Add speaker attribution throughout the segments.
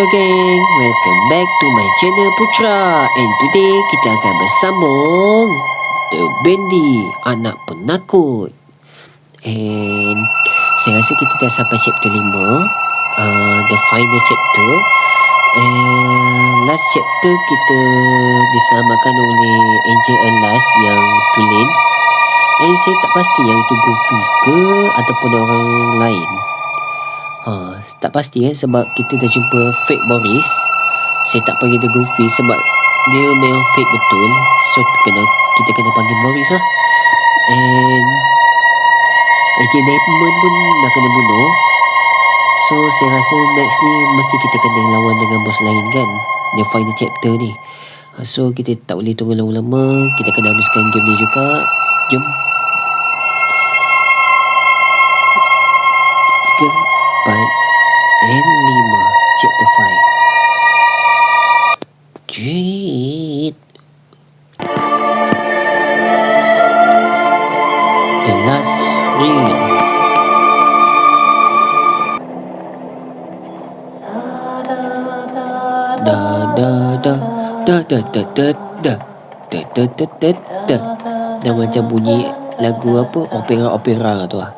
Speaker 1: Hello geng, welcome back to my channel Putra. And today kita akan bersambung The Bendy, anak penakut. And saya rasa kita dah sampai chapter 5, the final chapter. And last chapter kita diselamatkan oleh Angel Alice yang tulen. And saya tak pasti yang itu Goofy ke ataupun orang lain. Tak pasti sebab kita dah jumpa fake Boris. Saya tak panggil dia Goofy sebab dia memang fake betul. So kita kena panggil Boris lah. And Agent Diamond pun dah kena bunuh. So saya rasa next ni mesti kita kena lawan dengan bos lain kan, the final chapter ni. So kita tak boleh tunggu lama-lama, kita kena habiskan game ni juga. Jom. 3, 4 and 5 chapter 5. Jeet. The last reel. Dah macam bunyi lagu apa, opera tu lah.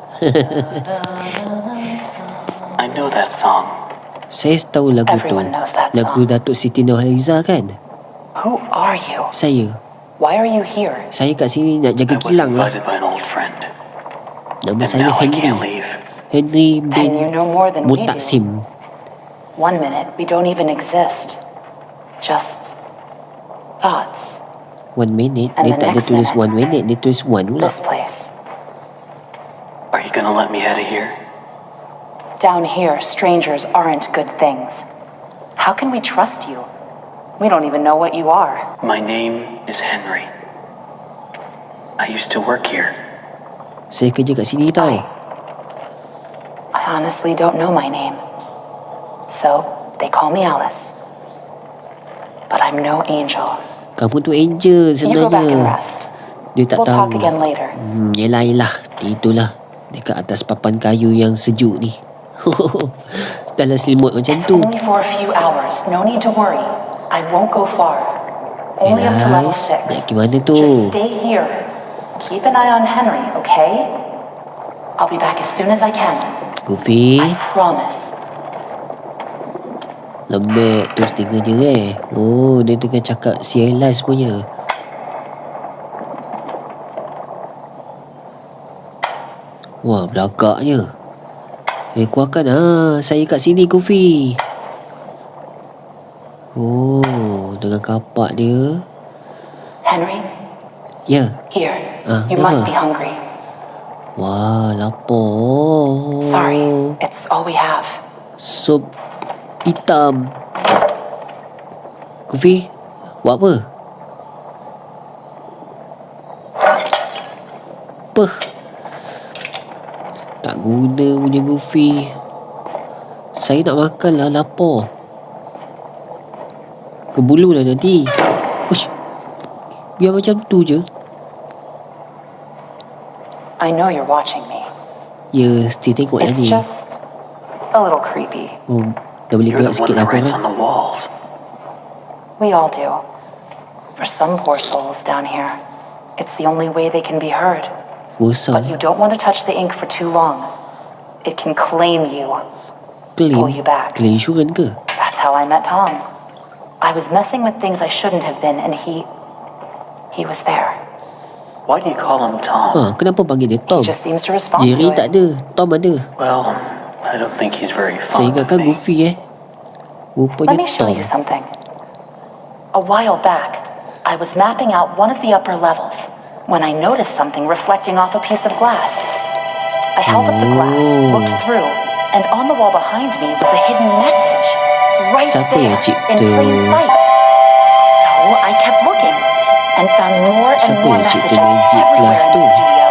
Speaker 2: I know that song.
Speaker 1: Saya tahu lagu tu. Lagu Datuk Siti Nurhaliza kan?
Speaker 3: Who are you?
Speaker 1: Saya.
Speaker 3: Why are you here?
Speaker 1: Saya kat sini nak jaga
Speaker 2: I was
Speaker 1: kilang lah.
Speaker 2: invited by an old friend.
Speaker 1: Nama
Speaker 2: And
Speaker 1: saya
Speaker 2: now I can't
Speaker 1: Henry.
Speaker 2: leave.
Speaker 1: Henry
Speaker 3: Then you
Speaker 1: bin
Speaker 3: know more than we do.
Speaker 1: Mutaksim.
Speaker 3: 1 minute, we don't even exist. Just thoughts.
Speaker 1: 1 minute.
Speaker 3: And
Speaker 1: Dia
Speaker 3: the
Speaker 1: tak ada
Speaker 3: next
Speaker 1: tulis
Speaker 3: minute,
Speaker 1: 1 minute. Dia tulis 1 pula.
Speaker 3: This place.
Speaker 2: Are you gonna let me out of here?
Speaker 3: Down here, strangers aren't good things. How can we trust you? We don't even know what you are.
Speaker 2: My name is Henry. I used to work here.
Speaker 1: Saya kerja kat sini tau.
Speaker 3: I honestly don't know my name. So, they call me Alice. But I'm no angel.
Speaker 1: Kamu tu angel
Speaker 3: You go back and
Speaker 1: sebenarnya.
Speaker 3: rest.
Speaker 1: Dia tak
Speaker 3: We'll
Speaker 1: tahu.
Speaker 3: talk again later.
Speaker 1: Yelah. Tidurlah. Dekat atas papan kayu yang sejuk ni. Dalam selimut macam
Speaker 3: It's
Speaker 1: tu.
Speaker 3: only for a few hours. No need to worry. I won't go far. Only up to level
Speaker 1: Nice.
Speaker 3: 6.
Speaker 1: Nak gimana tu?
Speaker 3: Just stay here. Keep an eye on Henry, okay? I'll be back as soon as I can.
Speaker 1: Goofy.
Speaker 3: I promise.
Speaker 1: Lembek tu setengah je Oh, dia tengah cakap si Alice punya. Wah, belagaknya. Keluarkan saya kat sini Goofy. Oh, dengan kapak dia.
Speaker 3: Henry,
Speaker 1: Ya.
Speaker 3: here. You
Speaker 1: kenapa?
Speaker 3: must be hungry.
Speaker 1: Wah, lapar.
Speaker 3: Sorry, it's all we have.
Speaker 1: Sup hitam. Goofy, buat apa? Apa? Tak guna punya Goofy. Saya nak makan lah, lapar. Kebulu lah nanti. Ush, biar macam tu je.
Speaker 3: I know you're watching me.
Speaker 1: Ya, still tengok lah
Speaker 3: It's
Speaker 1: ni.
Speaker 3: just a little creepy.
Speaker 1: Oh, dah boleh
Speaker 2: You're
Speaker 1: gerak
Speaker 2: the
Speaker 1: sikit
Speaker 2: one
Speaker 1: lah
Speaker 2: that writes
Speaker 1: korang.
Speaker 2: on the walls.
Speaker 3: We all do. For some poor souls down here, it's the only way they can be heard.
Speaker 1: Bosan.
Speaker 3: But you don't want to touch the ink for too long. It can claim you. pull you back.
Speaker 1: Claim insurans ke?
Speaker 3: That's how I met Tom. I was messing with things I shouldn't have been, and he was there.
Speaker 2: Why do you call him Tom?
Speaker 1: Kenapa panggil dia Tom?
Speaker 3: He just seems to respond
Speaker 1: Jerry
Speaker 3: to it.
Speaker 1: tak ada, Tom ada.
Speaker 2: Well, I don't think he's very
Speaker 1: Saya
Speaker 2: fond of
Speaker 1: ingatkan
Speaker 2: me.
Speaker 1: Goofy
Speaker 3: Let
Speaker 1: Rupanya
Speaker 3: me show
Speaker 1: Tom.
Speaker 3: you something. A while back, I was mapping out one of the upper levels when I noticed something reflecting off a piece of glass. I held up the glass, looked through, and on the wall behind me was a hidden message. Right
Speaker 1: Siapa
Speaker 3: there,
Speaker 1: yang cipta?
Speaker 3: in plain sight. So I kept looking and found more and
Speaker 1: Siapa
Speaker 3: more
Speaker 1: yang cipta
Speaker 3: messages
Speaker 1: magic
Speaker 3: everywhere
Speaker 1: glass
Speaker 3: in
Speaker 1: tu?
Speaker 3: the studio.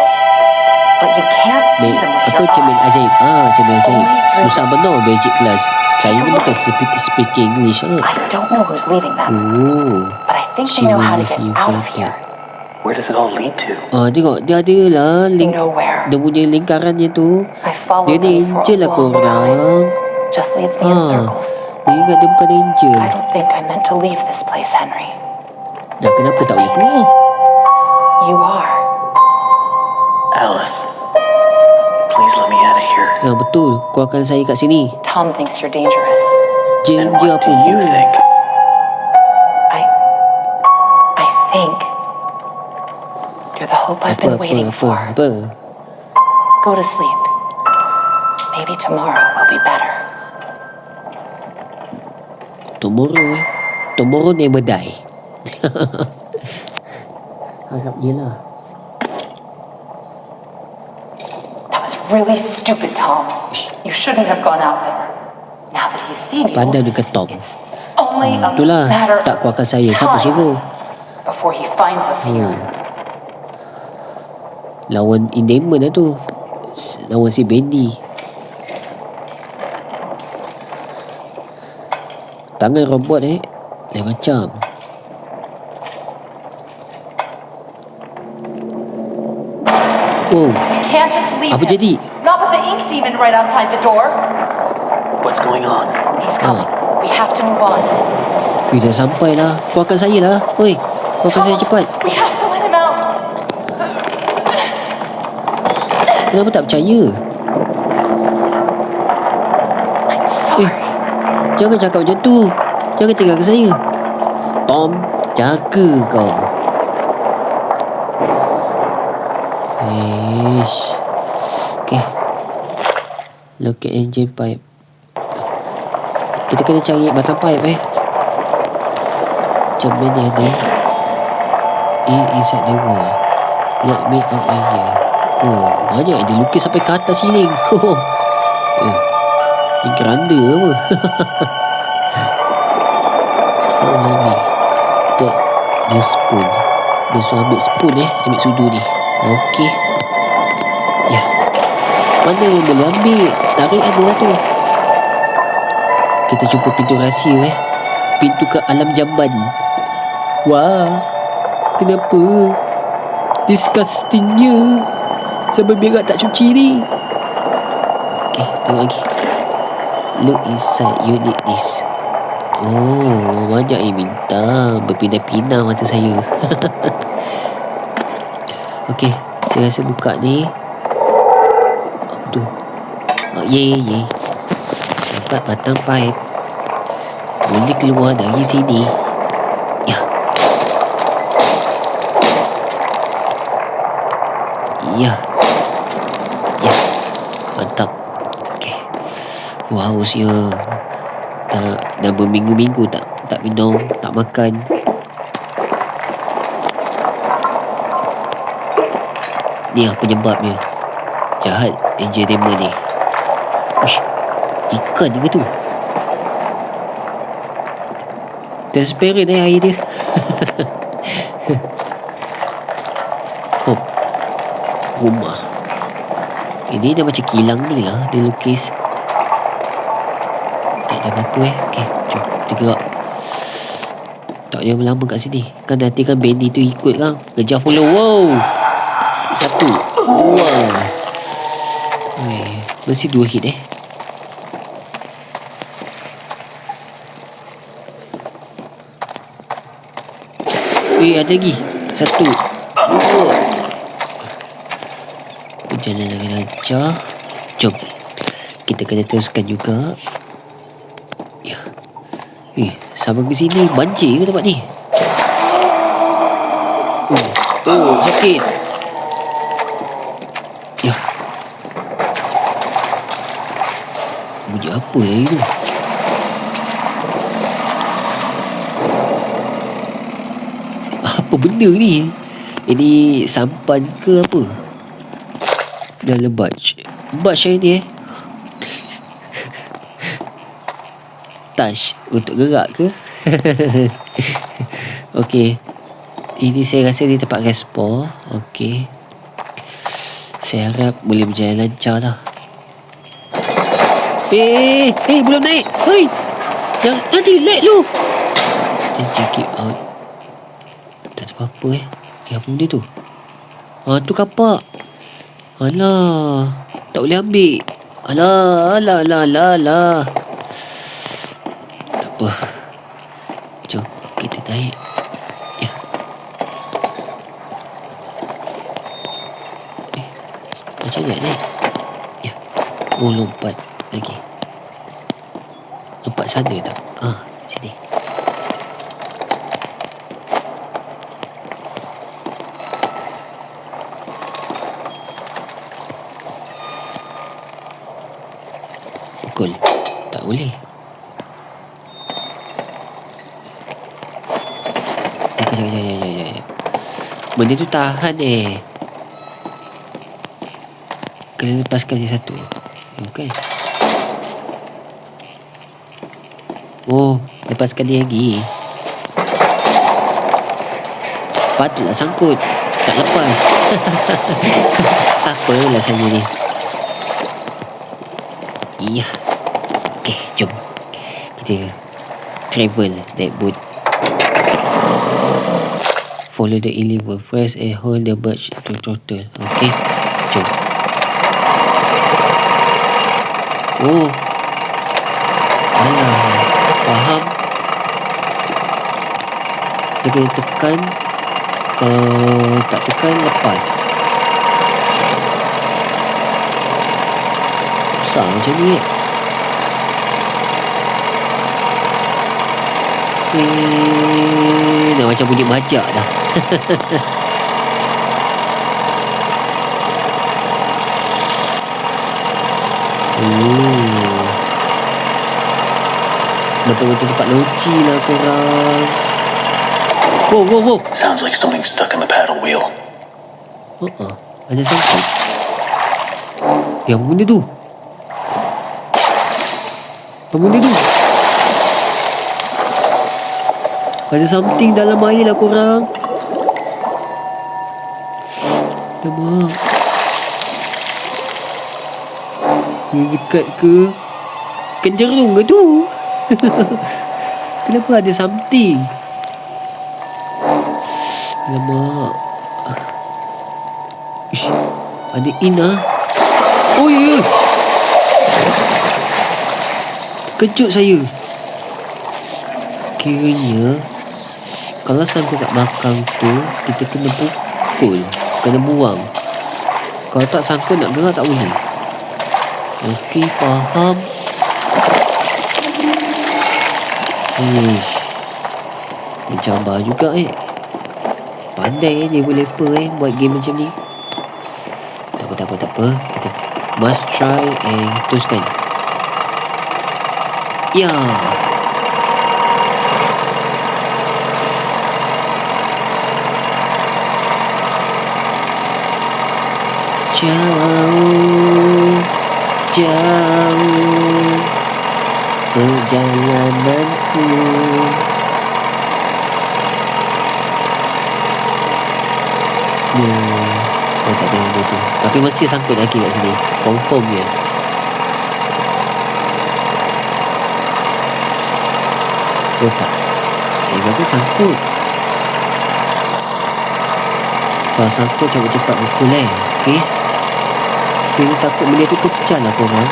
Speaker 3: But you can't see them with
Speaker 1: Apa
Speaker 3: your
Speaker 1: cermin
Speaker 3: eyes.
Speaker 1: ajaib? Cermin ajaib.
Speaker 3: Only through
Speaker 1: Susah
Speaker 3: this.
Speaker 1: benar magic class. Saya ni bukan speak English
Speaker 3: I don't know who's leaving them,
Speaker 1: Oh,
Speaker 3: but I think
Speaker 1: she
Speaker 3: they know
Speaker 1: will
Speaker 3: how to
Speaker 1: leave
Speaker 3: get
Speaker 1: you
Speaker 3: out
Speaker 1: for
Speaker 3: of here.
Speaker 2: Where does it all lead to?
Speaker 1: tengok dia ada lah
Speaker 3: Nowhere.
Speaker 1: dia punya lingkarannya tu.
Speaker 3: I follow
Speaker 1: Dia ni
Speaker 3: them for
Speaker 1: angel
Speaker 3: a
Speaker 1: lah
Speaker 3: long
Speaker 1: korang.
Speaker 3: time. Just leads me in circles.
Speaker 1: Dia ingat dia bukan angel.
Speaker 3: I don't think I meant to leave this place, Henry.
Speaker 1: Dah kenapa tak boleh keluar?
Speaker 3: You are.
Speaker 2: Alice, please let me out of here.
Speaker 1: Ya betul, keluarkan saya kat sini.
Speaker 3: Tom thinks you're dangerous.
Speaker 2: And
Speaker 1: Danger
Speaker 2: what
Speaker 1: apa
Speaker 2: do you think?
Speaker 3: I think you're the hope I've been waiting for.
Speaker 1: Apa?
Speaker 3: Go to sleep. Maybe tomorrow will be better.
Speaker 1: Tomorrow never die. Harap dia lah.
Speaker 3: That was really stupid, Tom. You shouldn't have gone out there. Now that he's seen you,
Speaker 1: Pandai dekat Tom.
Speaker 3: it's only a
Speaker 1: Itulah,
Speaker 3: matter
Speaker 1: tak keluarkan
Speaker 3: of
Speaker 1: saya. Siapa suruh?
Speaker 3: before he finds us here.
Speaker 1: Lawan Indemon lah tu. Lawan si Bendy. Tangan robot lain macam. Oh,
Speaker 3: We can't just leave
Speaker 1: apa
Speaker 3: him.
Speaker 1: jadi?
Speaker 3: Not with the ink demon right outside the door.
Speaker 2: What's going on?
Speaker 3: He's coming. We have to move on.
Speaker 1: Dah sampai lah. Keluarkan saya lah. Oi, keluarkan saya cepat.
Speaker 3: We have to let him out.
Speaker 1: Kenapa tak percaya?
Speaker 3: I'm sorry.
Speaker 1: Jangan cakap macam tu. Jangan tinggalkan saya. Tom, jaga kau. Okay. Look at engine pipe. Kita kena cari batang pipe Macam mana ni? Inside the wall. Let me out of here. Oh, banyak dia lukis sampai ke atas siling. Ni keranda apa? Follow me. Take the spoon. Dia suruh ambil spoon ambil sudu ni. Okey. Ya. Mana boleh ambil? Tarik ada lah tu. Kita jumpa pintu rahsia Pintu ke alam jamban. Wah. Kenapa? Disgustingnya. Sampai berak tak cuci ni. Okay, tengok lagi. Look inside, you need this. Oh, banyak yang minta. Berpindah-pindah mata saya. Okay, saya rasa buka ni. Apa tu? Oh, ye. Dapat batang pipe. Boleh keluar dari sini. Ya. Ya. Mantap. Okay. Wow, sia. Dah berminggu-minggu tak minum, tak makan. Ni lah penyebabnya. Jahat Angel Demon ni. Uish, ikan ke tu? Transparent air dia. Hop. Rumah. Ini dah macam kilang ni lah. Dia lukis. Tak ada apa-apa Okay, jom kita gerak. Tak payah lama kat sini. Kan nanti kan Bendy tu ikut kan. Kejar follow. Wow. Satu. Wow. Mesti 2 hit ada lagi. 1 2. Berjalan dengan lancar. Jom. Kita kena teruskan juga. Ya. Sama ke sini. Banjir ke tempat ni? Oh, sakit. Ya. Bunyi apa tadi tu? Apa benda ni? Ini sampan ke apa? Dalam batch ni touch untuk gerak ke? Okey. Ini saya rasa di tempat respawn. Okey. Saya harap boleh berjalan lancar lah. Belum naik. Hei. Jangan nanti lag lu. Then keep out. Tak ada apa-apa apa benda tu? Tu kapak. Alah. Tak boleh ambil. Alah. apa. Jom kita naik. Ya. Macam ni naik. Ya. Oh, lompat lagi. Lompat sana tak? Sini. Pukul. Tak boleh. Ya. Benda tu tahan kena lepaskan yang satu. Okay. Oh, lepaskan dia lagi. Patutlah sangkut. Tak lepas. Apalah saya ni. Iya. Okay, jom. Kita travel that boat. Follow the lever first and hold the birch to throttle. Okay, jom. Oh, alah, faham. Dia kena tekan. Kalau tak tekan, lepas. Susah macam ni dah macam bunyi bajak dah. Betul-betul tempat loji lah korang. Wow.
Speaker 2: Sounds like something stuck in the paddle wheel.
Speaker 1: Ada sangkut. Yang benda tu? Apa benda tu? Ada something dalam air lah korang. Alamak. Dia dekat ke? Kenjerung ke tu? Kenapa ada something? Alamak. Ish, ada Ina. Oh ya. Kejut saya. Kiranya kalau sangkut kat belakang tu, kita kena pukul, kena buang. Kalau tak sangkut nak gerak tak boleh. Okey, faham. Mencabar juga Pandai dia boleh buat game macam ni. Tak apa. Kita must try and teruskan. Ya. Jauh perjalananku. Tak ada benda tu. Tapi mesti sangkut lagi kat sini. Confirm je. Oh tak. Saya kata sangkut. Kalau sangkut cepat-cepat pukul Okay. Saya takut benda tu pecah lah korang.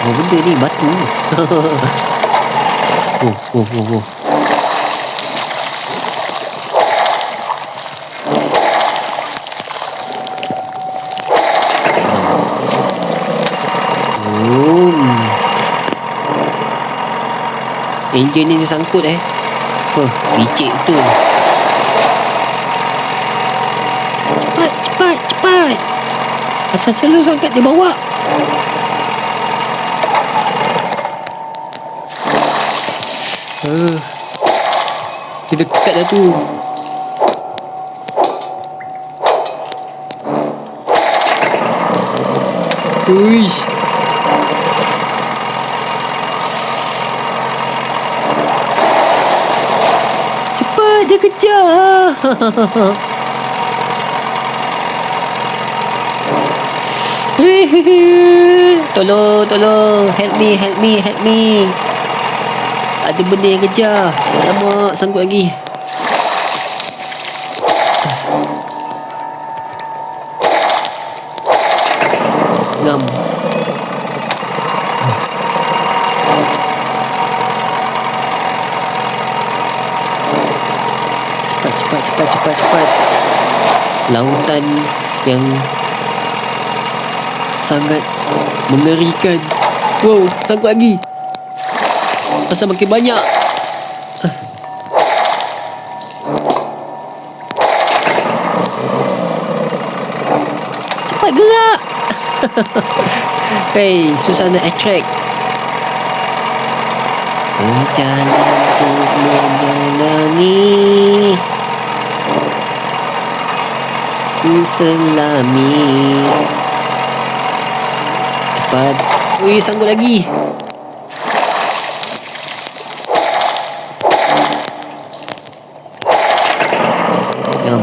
Speaker 1: Oh benda ni batu. Oh. Enjin ni dia sangkut Apa? Licik betul. Cepat. Asal selalu sangkat dia bawa. Dia dekat dah tu. Uish. Cepat, dia kejar. Tolong. Help me. Ada benda yang kejar. Alamak, sangkut lagi. Ngam. Cepat. Lautan yang sangat mengerikan. Wow, sangkut lagi. Asal makin banyak. Cepat gerak. Hey, susah nak attract. Perjalananku menyalangi, ku selami. Cepat. Ui, sanggup lagi. Ngam.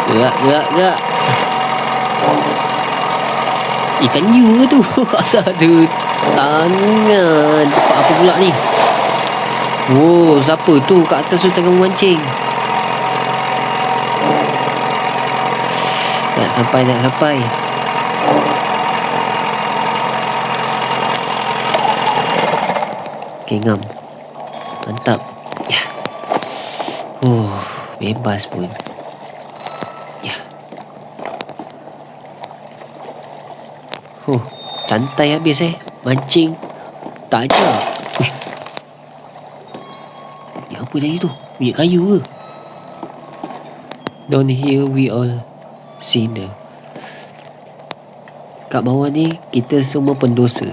Speaker 1: Gerak. Ikan hiu tu. Asal ada tangan. Tempat apa pula ni? Oh, siapa tu kat atas tu tengah memancing? Nak sampai. Okay, ngam. Mantap. Ya. Oh, bebas pun. Ya. Oh, santai habis mancing. Tak ajar. Uish. Ni apa tadi tu? Minyak kayu ke? Down here we all sinner. Kat bawah ni kita semua pendosa.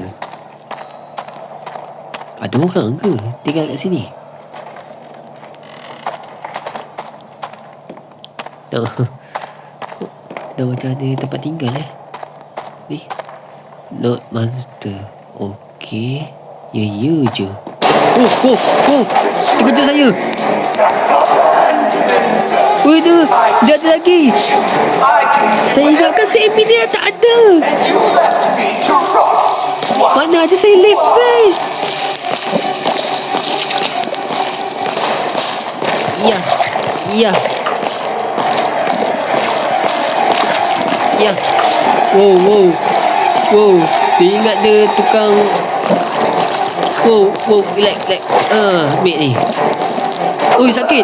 Speaker 1: Ada orang ke tinggal kat sini? Dah macam ada tempat tinggal ni. Not monster. Okey. Ya je. Oh, terkejut saya. Weh tu, dia ada lagi. Saya ingatkan Sammy dia tak ada. Mana ada saya lift Ya. Wow. Dia ingat dia tukang. Wow, relax. Ambil ni. Ui, sakit.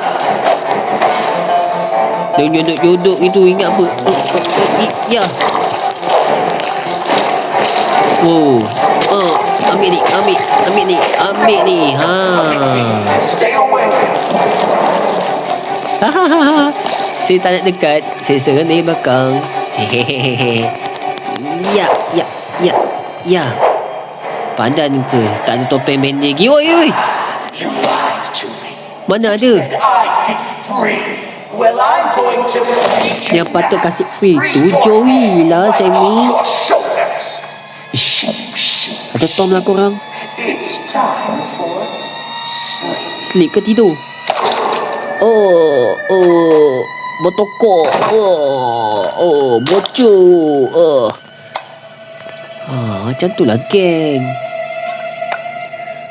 Speaker 1: Dia nyodok itu ingat apa? Ya. Wow. Ambil ni. Ha. Saya tak nak dekat. Saya serang dari belakang. Hehehe. Ya. Pandan ke? Tak ada topeng pendek lagi. Oi.
Speaker 4: You lied to me.
Speaker 1: Mana ada?
Speaker 4: I'd be free. Well, I'm going to make you
Speaker 1: Yang patut kasih free tu Joey lah, Sammy.
Speaker 4: your shoulders.
Speaker 1: Ada Tom lah korang.
Speaker 4: It's time for sleep.
Speaker 1: Sleep ke tidur? Botokok. Bocor. Macam tu lah, geng.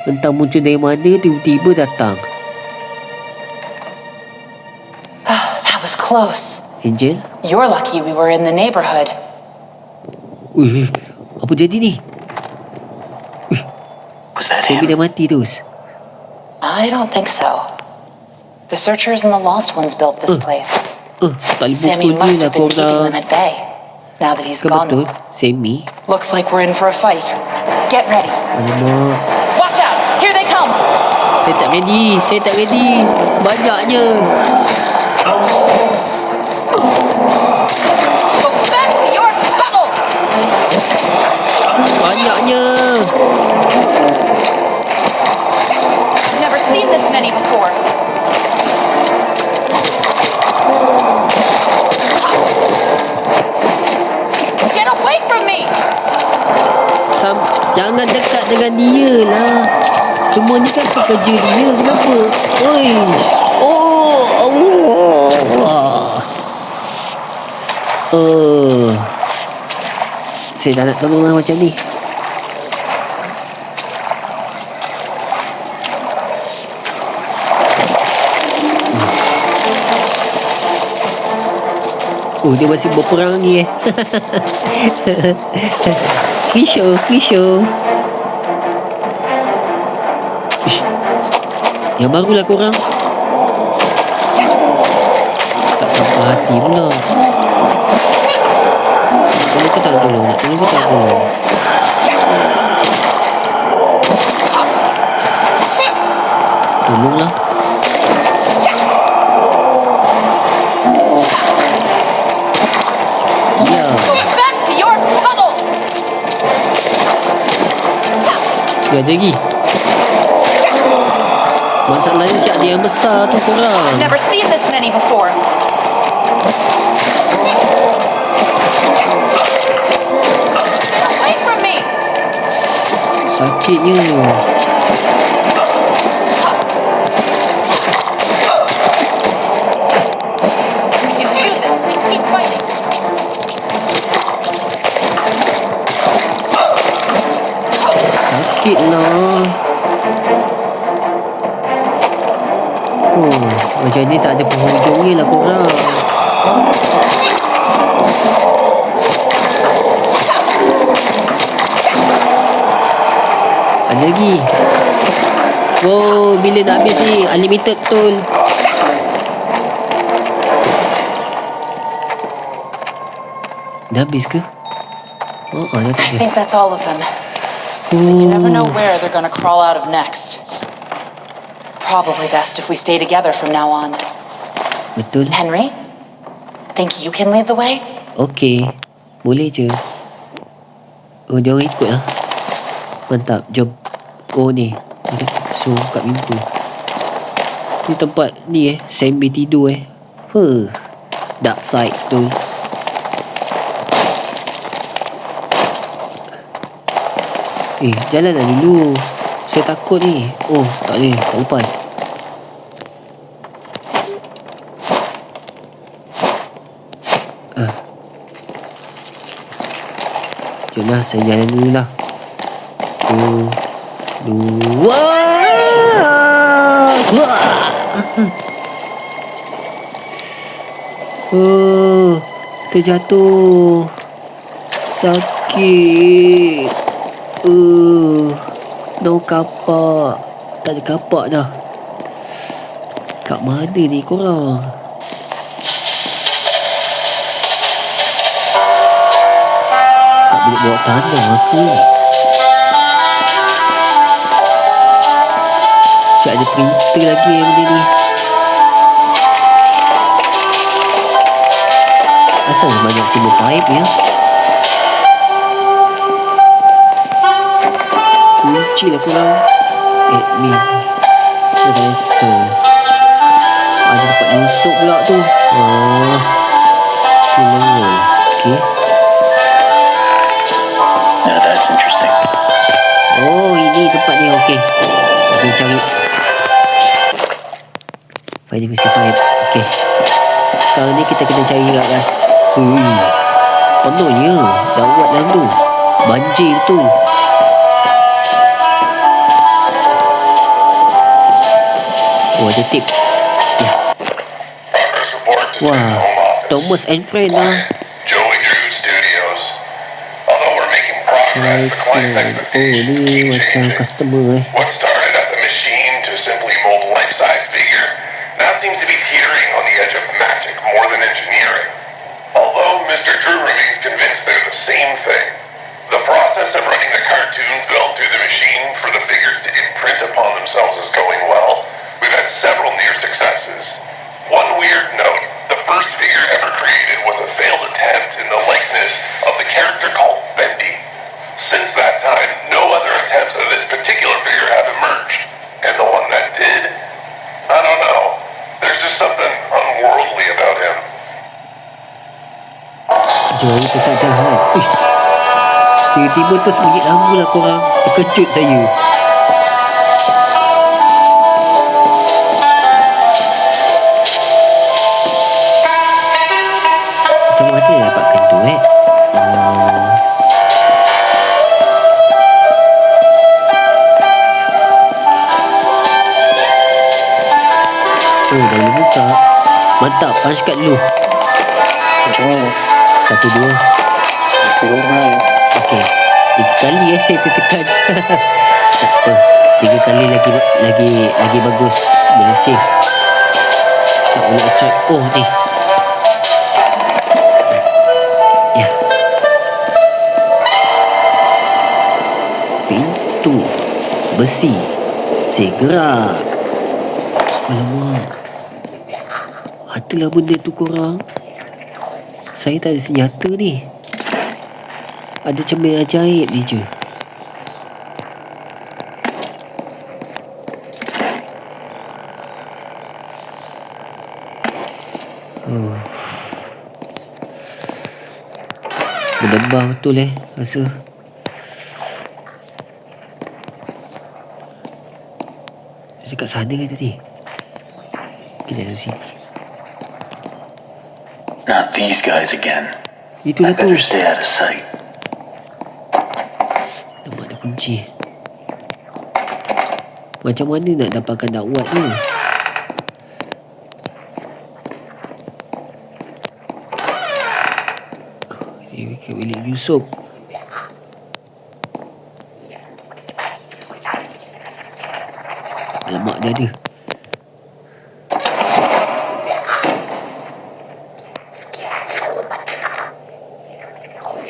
Speaker 1: Entah muncul dari mana, tiba-tiba datang.
Speaker 3: That was close.
Speaker 1: Angel?
Speaker 3: You're lucky we were in the neighborhood.
Speaker 1: Ui, apa jadi ni?
Speaker 2: Was that
Speaker 1: Sammy
Speaker 2: him?
Speaker 1: dah mati terus.
Speaker 3: I don't think so. The searchers and the lost ones built this place.
Speaker 1: Tak boleh
Speaker 3: Sammy
Speaker 1: pukul ni
Speaker 3: must
Speaker 1: lah
Speaker 3: have been keeping
Speaker 1: korang.
Speaker 3: them at bay. Now that he's
Speaker 1: Ke
Speaker 3: gone,
Speaker 1: betul? Sammy?
Speaker 3: looks like we're in for a fight. Get ready.
Speaker 1: Alamak.
Speaker 3: Watch out! Here they come!
Speaker 1: Saya tak ready. Banyaknya.
Speaker 3: Go back to your tunnel!
Speaker 1: Banyaknya.
Speaker 3: I've never seen this many before. Get away from me!
Speaker 1: Jangan dekat dengan dia lah. Semua ni kan pekerja dia. Kenapa? Oi. Allah. Saya tak nak tolong lah macam ni. Dia masih berperang lagi Krisho. Ish. Yang barulah korang. Sampai hati pula. Tolong ke tak dulu? Nak tolong ke tak dulu? Tolonglah. Ya.
Speaker 3: Back to your tunnels!
Speaker 1: Ya, ada lagi. Masalahnya siap dia yang besar tu korang.
Speaker 3: Never seen this many before. Away from me!
Speaker 1: Sakitnya.
Speaker 3: You do this. Keep fighting.
Speaker 1: Sakit lah. Oh, macam ni tak ada penghujungnya lah korang. Ada lagi. Oh, bila nak habis ni? Unlimited betul. Dah habis ke? Oh, dah tak
Speaker 3: I
Speaker 1: ada.
Speaker 3: think that's all of them.
Speaker 1: You
Speaker 3: Never know where they're gonna crawl out of next. Probably best if we stay together from now on.
Speaker 1: Betul.
Speaker 3: Henry, think you can lead the way?
Speaker 1: Okey. Boleh je. Oh, dia orang ikut lah. Mantap. Jom. Oh, ni. So, kat pintu. Ni tempat ni Sammy tidur Dark side tu. Jalan lah dulu. Saya takut ni. Oh, tak boleh. Tak lepas. Jom lah, saya jalan dulu lah. 2 terjatuh. Sakit. No kapak. Tak ada kapak dah. Kat mana ni korang? Kat bilik bawah tanah ke? Siap ada printer lagi benda ni. Asal banyak simbol pipe ya? Kunci lah korang. Admin Sereta. Ada tempat nyusup pula tu. Film. Okay.
Speaker 2: Now that's interesting.
Speaker 1: Oh, ini tempat ni. Okay. Kita cari. Find misi pipe. Okay. Sekarang ni kita kena cari rasa. Penuhnya. Dawat dalam tu. Banjir tu. Oh, ada tip. Ya. Wah, Thomas and Friend lah.
Speaker 5: Joey Drew Studios. Although we're making progress, the client's
Speaker 1: Oh,
Speaker 5: expectations
Speaker 1: ni
Speaker 5: keep
Speaker 1: macam
Speaker 5: changing.
Speaker 1: customer
Speaker 5: What started as a machine to simply mold life-size figures now seems to be teetering on the edge of magic more than engineering. Although Mr. Drew remains convinced they're the same thing, the process of running the cartoon film through the machine for the figures to imprint upon themselves is going well. We've had several near successes. One weird note, the first figure ever created was a failed attempt in the likeness of the character called Bendy. Since that time, no other attempts of this particular figure have emerged. And the one that did, I don't know. There's just something unworldly about him.
Speaker 1: Joey tu tak jahat. Tiba-tiba terus bunyi lagu lah korang. Terkejut saya. Macam mana dia dapatkan tu Oh, dah boleh buka. Mantap, punch kat dulu.
Speaker 2: Oh,
Speaker 1: 1, 2.
Speaker 2: itu orang.
Speaker 1: Okey. 3 kali saya tertekan. Tak apa. 3 kali lagi bagus. Boleh save. Tak boleh check. Oh ni. besi. Saya gerak. Alamak. Adalah benda tu korang. Saya tak ada senjata ni. Ada cermin ajaib ni je. Berdebah betul rasa. Dekat sana kan tadi. Kita dari sini.
Speaker 2: Not these guys again. I
Speaker 1: Itulah tu.
Speaker 2: better stay out of sight.
Speaker 1: Nampak ada kunci. Macam mana nak dapatkan dakwat ni? Ini ke bilik Yusof. Alamak, dia ada.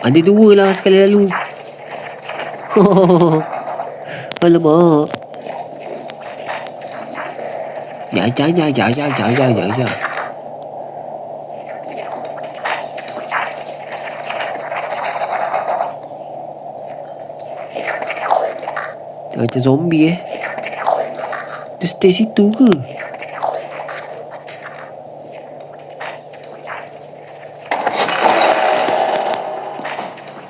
Speaker 1: Ada dua lah sekali lalu. Alamak. Ya. Dia macam zombie Dia stay situ ke?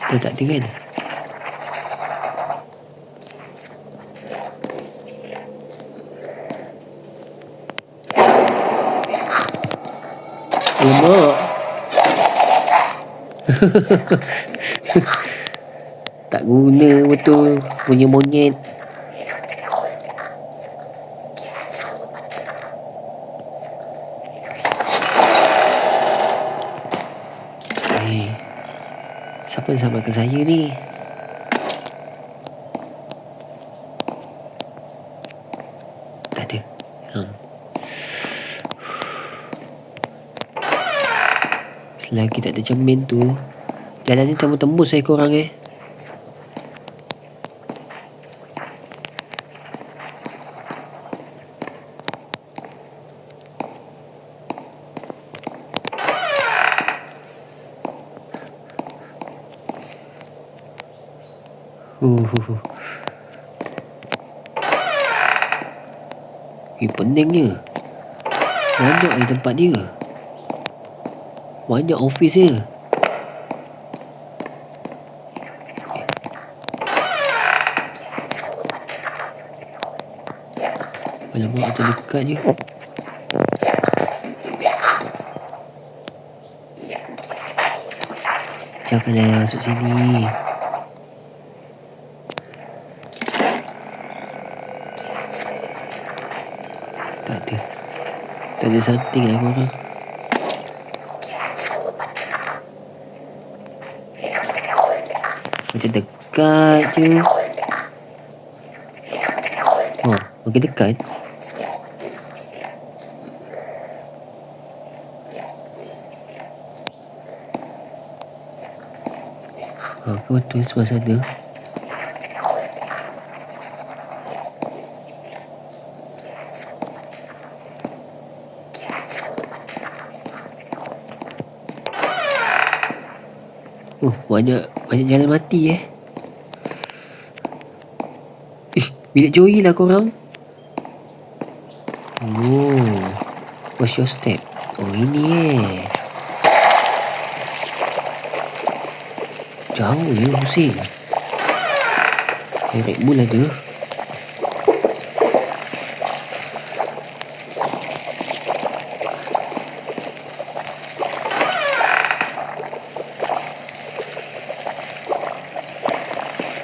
Speaker 1: Dia tak ada kan? Alamak. Tak guna betul punya monyet. Siapa yang samakan saya ni? Tak ada. Selagi tak ada cermin tu, jalan ni tembus-tembus saya korang peningnya. Banyak ni tempat dia. Banyak office dia. Alamak, ada dekat je. Janganlah masuk sini. Tak ada something lah korang. Macam dekat je. Makin dekat. Kau betul sebelah sana. Banyak jalan mati bilik Joey lah korang. What's your step? Ini jauh pusing. Red Bull ada.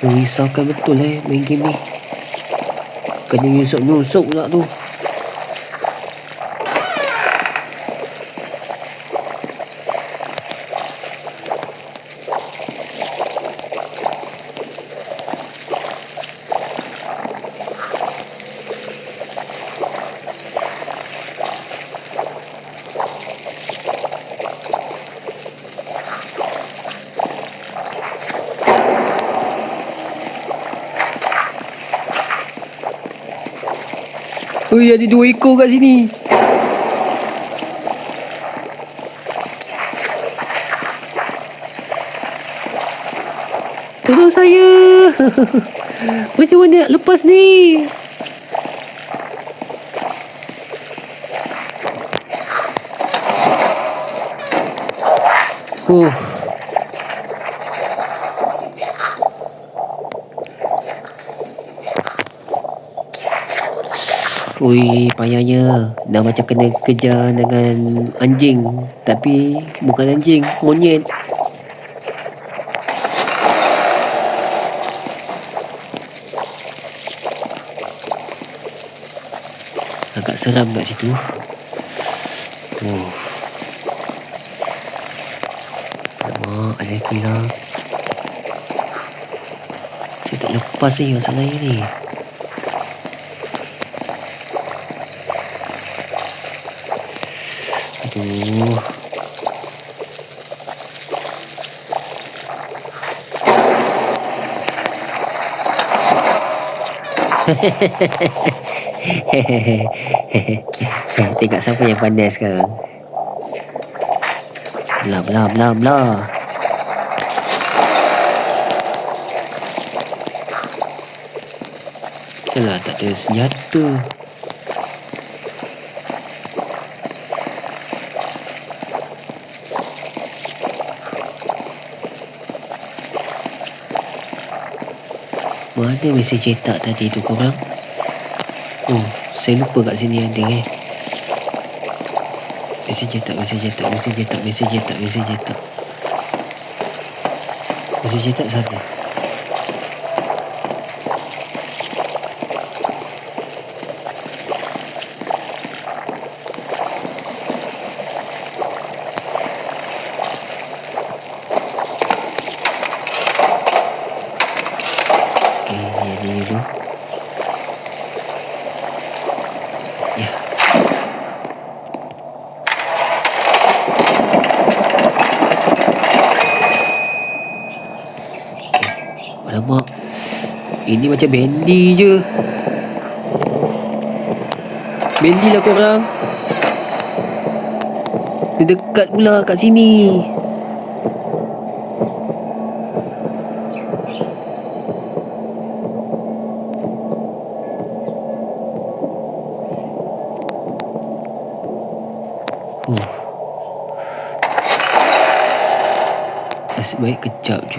Speaker 1: Risaukan betul main game ni. Kena nyusuk-nyusuk pula tu. Ui, ada 2 ekor kat sini. Tolong saya. Macam mana nak lepas ni? Oh. Ui, payahnya. Dah macam kena kejar dengan anjing. Tapi bukan anjing, monyet. Agak seram kat situ. Oh. Alamak, ada lagi lah. Saya tak lepas ni masalahnya ni. Aduh. Tengok siapa yang pandai sekarang. Blah blah blah blah. Yalah, tak ada senjata. Mana mesej cetak tadi tu korang? Oh, saya lupa kat sini ada mesej cetak. Mesej cetak sana. Ni dulu. Ya. Alamak. Ini macam Bendy je. Bendy lah korang. Dia dekat pula kat sini. Nasib baik kejap je.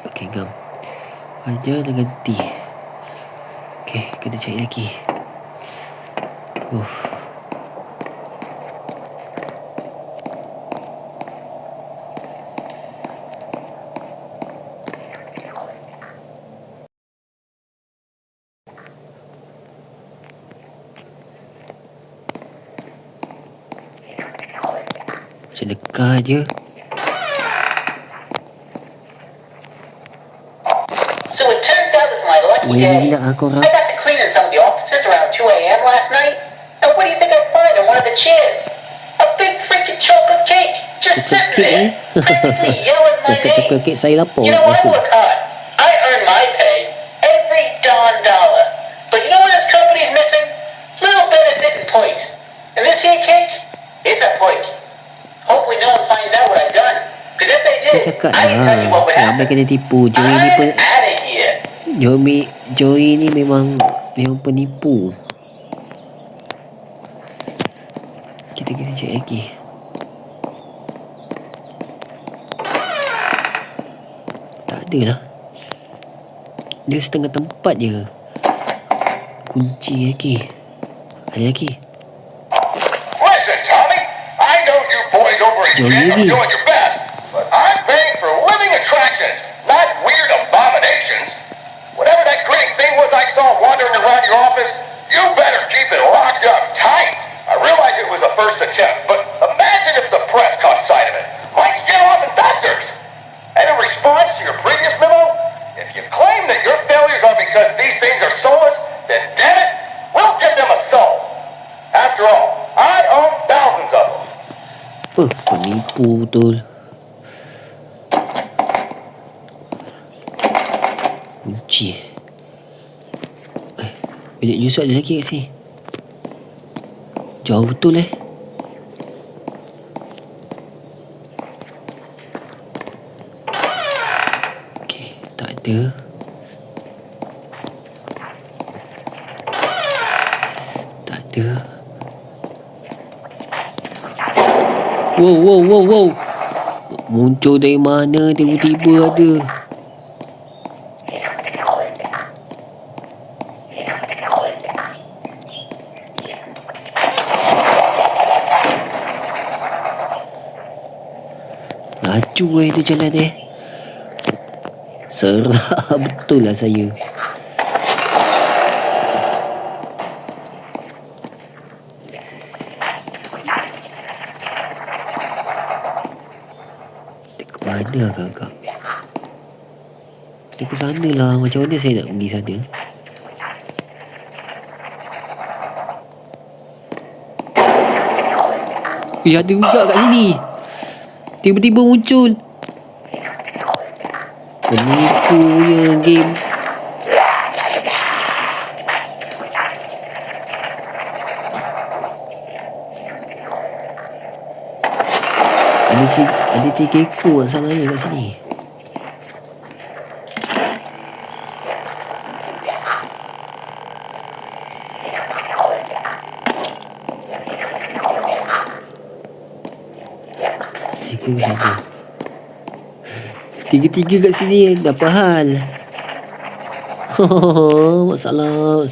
Speaker 1: Okey, gam. Aja dengan T. Okey, kena cari lagi. Macam dekat je.
Speaker 6: So it turns out it's my lucky day.
Speaker 1: Bila korang.
Speaker 6: I got to clean in some of the offices around 2 a.m. last night. And what do you think I find on one of the chairs? A big freaking chocolate cake just sitting there, practically yelling my name.
Speaker 1: Chocolate cake saya lapar.
Speaker 6: You know, I work hard. I earn my pay every darn dollar. But you know what this company's missing? Little benefit and points. And this here cake, it's a point. Hopefully no one finds out what I've done. Because if they
Speaker 1: Dia
Speaker 6: did,
Speaker 1: cakap
Speaker 6: I can tell you what would
Speaker 1: lah. Ramai
Speaker 6: happen.
Speaker 1: kena tipu. Joey ni
Speaker 6: I'm out of here.
Speaker 1: Joey ni memang penipu. Kita kena cek lagi. Tak ada lah. Dia setengah tempat je. Kunci lagi. Ada lagi.
Speaker 5: Listen, Tommy, I know you boys over at
Speaker 1: Joey
Speaker 5: Jet are
Speaker 1: ni.
Speaker 5: doing your best, but I'm paying for living attractions, not weird abominations. Whatever that grinning thing was I saw wandering around your office, you better keep it locked up tight. I realize it was a first attempt, but imagine if the press caught sight of it. Might scare off investors. And in response to your previous memo, if you claim that your failures are because these things are soulless, then damn it, we'll give them a soul. After all, I own thousands
Speaker 1: Tipu betul. Kunci. Bilik Yusuf ada lagi kat sini. Jauh betul Okey, tak ada. Tak ada. Wow. Muncul dari mana tiba-tiba ada. Laju dia jalan Serah betul lah saya. Dia ke mana agak-agak? Dia ke sana lah. Macam mana saya nak pergi sana? Ada juga kat sini. Tiba-tiba muncul. Penipunya game. Ada tiga ekor masalahnya kat sini. Satu. Tiga-tiga kat sini. Apa hal? Masalah.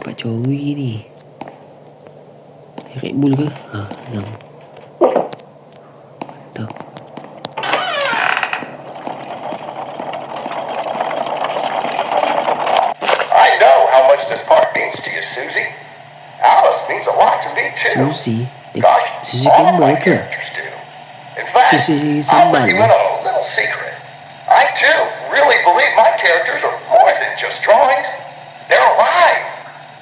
Speaker 1: Dapat curi ni. Red Bull ke? 6. Mantap.
Speaker 5: I know how much this part means to you, Susie. Alice means a lot to me too.
Speaker 1: Susie?
Speaker 5: Gosh,
Speaker 1: Susie
Speaker 5: all of
Speaker 1: Campbell
Speaker 5: my
Speaker 1: ke?
Speaker 5: characters do. In fact,
Speaker 1: Susie
Speaker 5: I'll
Speaker 1: Sambal.
Speaker 5: let you in on a little secret. I too really believe my characters are more than just drawings. They're alive.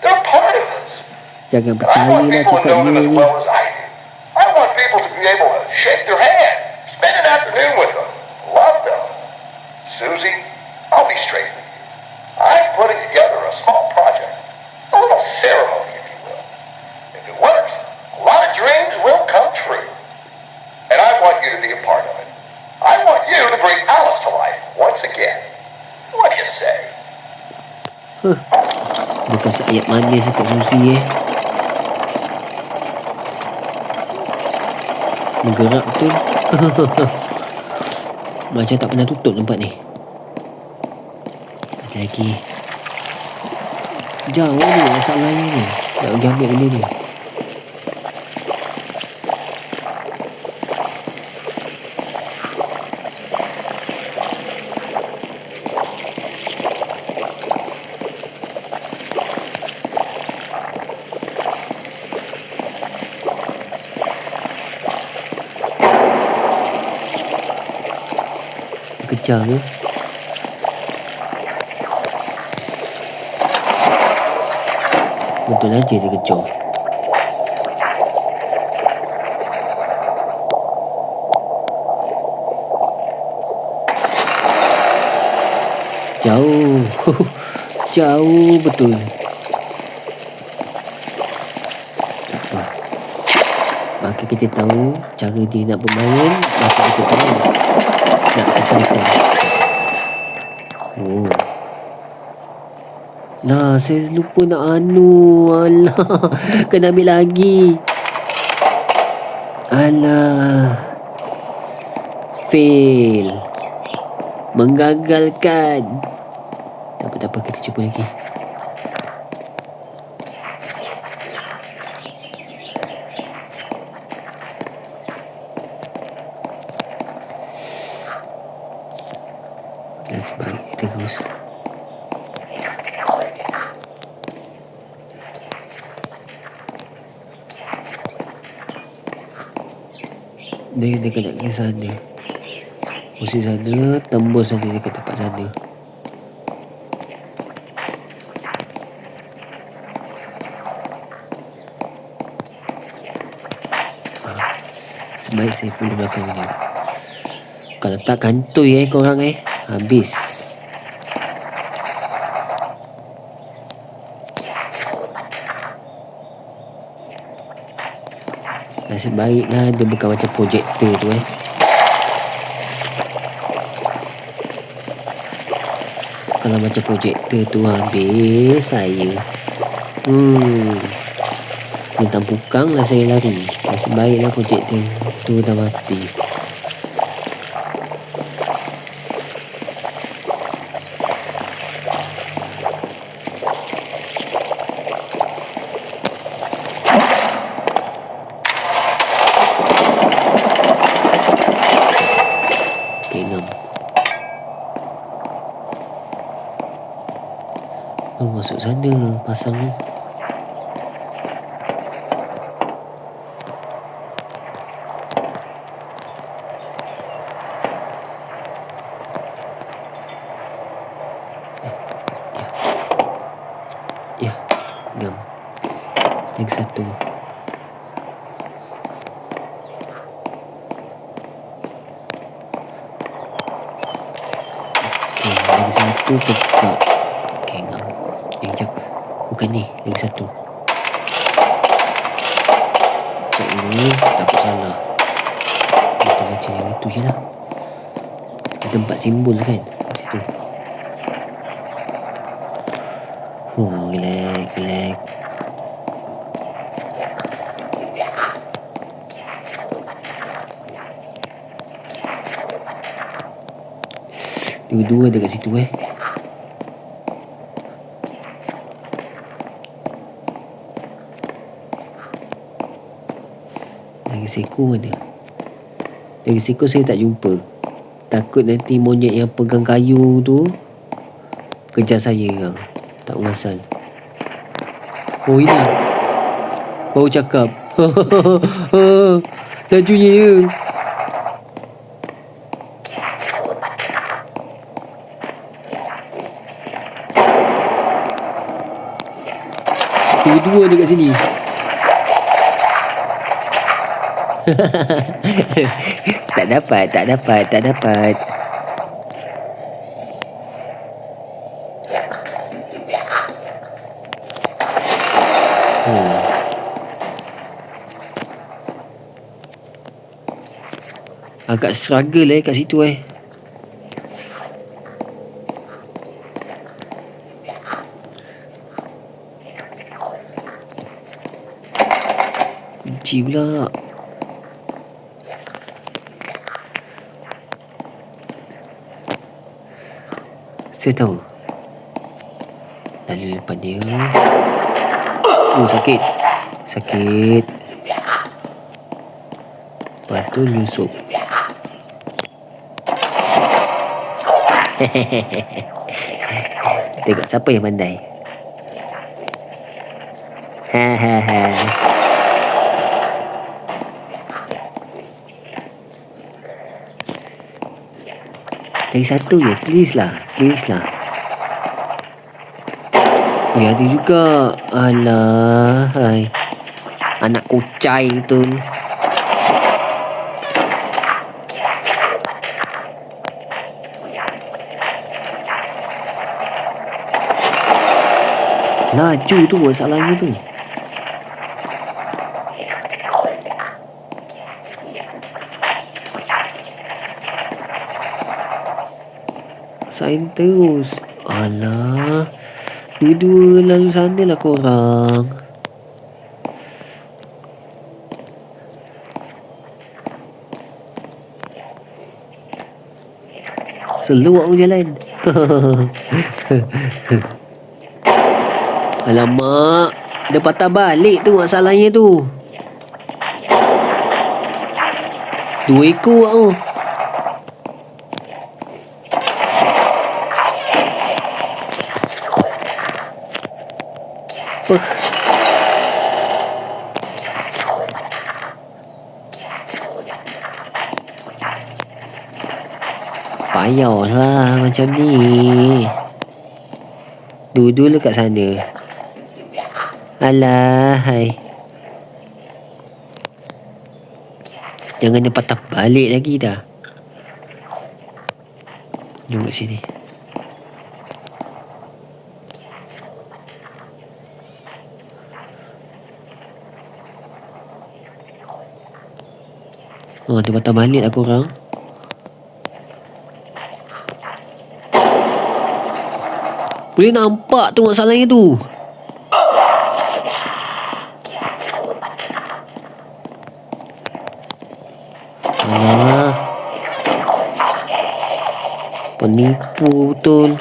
Speaker 5: They're part of us.
Speaker 1: Jangan
Speaker 5: I
Speaker 1: percaya
Speaker 5: want
Speaker 1: lah
Speaker 5: people to
Speaker 1: cakap
Speaker 5: know them
Speaker 1: dia
Speaker 5: as
Speaker 1: ni.
Speaker 5: well as I do. I want people to be able to shake their hand, spend an afternoon with them, love them. Susie, I'll be straight with you. I'm putting together a small project, a little ceremony, if you will. If it works, a lot of dreams will come true. And I want you to be a part of it. I want you to bring Alice to life once again. What do you say?
Speaker 1: Dia kasih ayat manis dekat Susie Menggerak betul. Macam tak pernah tutup tempat ni. Ada lagi. Jauh ni masalahnya ni. Nak pergi ambil benda ni. Kejar ke? Betul aja dia kejar. Jauh. Jauh betul. Tak apa. Maka kita tahu cara dia nak bermain. Maka kita tahu nak selesaikan. Oh. Lah, saya lupa nak Alah, kena ambil lagi. Alah. Fail. Menggagalkan. Tak apa, kita cuba lagi. Dan sebalik terus. Dia dekat ke sana. Mesti sana, tembus sana dekat tempat sana. Sebaik saya follow belakang dia. Kalau tak kantoi korang habis. Nasib baiklah dia bukan macam projektor tu Kalau macam projektor tu habis saya. Bintang pukang lah saya lari. Nasib baiklah projektor tu dah mati. Okay, 6. Masuk sana pasang ni. Ya, 6. Lagi satu. Okay, lagi satu pekak. Okay, 6. Sekejap. Bukan ni, lagi satu. Cek dulu, takut salah. Kita baca yang itu je lah. Ada 4 simbol kan kat situ. Relax. Dua-dua dekat situ Lagi seko mana? Lagi seko saya tak jumpa. Takut nanti monyet yang pegang kayu tu kejar saya kan. Tak asal. Oh, ini baru cakap. Lajunya ya. Dua-dua dekat sini. Tak dapat. Agak struggle kat situ kunci pula. Saya tahu. Lalu depan dia. Sakit. Lepas tu nyusup. Tengok siapa yang pandai. Lagi satu je. Please lah. Ada juga. Alah. Anak kucai tu. Laju tu masalahnya tu. Sain terus. Alah. Dua-dua lalu sana lah korang. Seluak pun jalan. Alamak, dia patah balik tu masalahnya tu. 2 ekor tu. Payahlah macam ni. Duduk kat sana. Alah, hai. Jangan dia patah balik lagi dah. Jom kat sini. Oh, dia patah balik lah korang. Boleh nampak tu masalahnya tu. Alah. Penipu betul.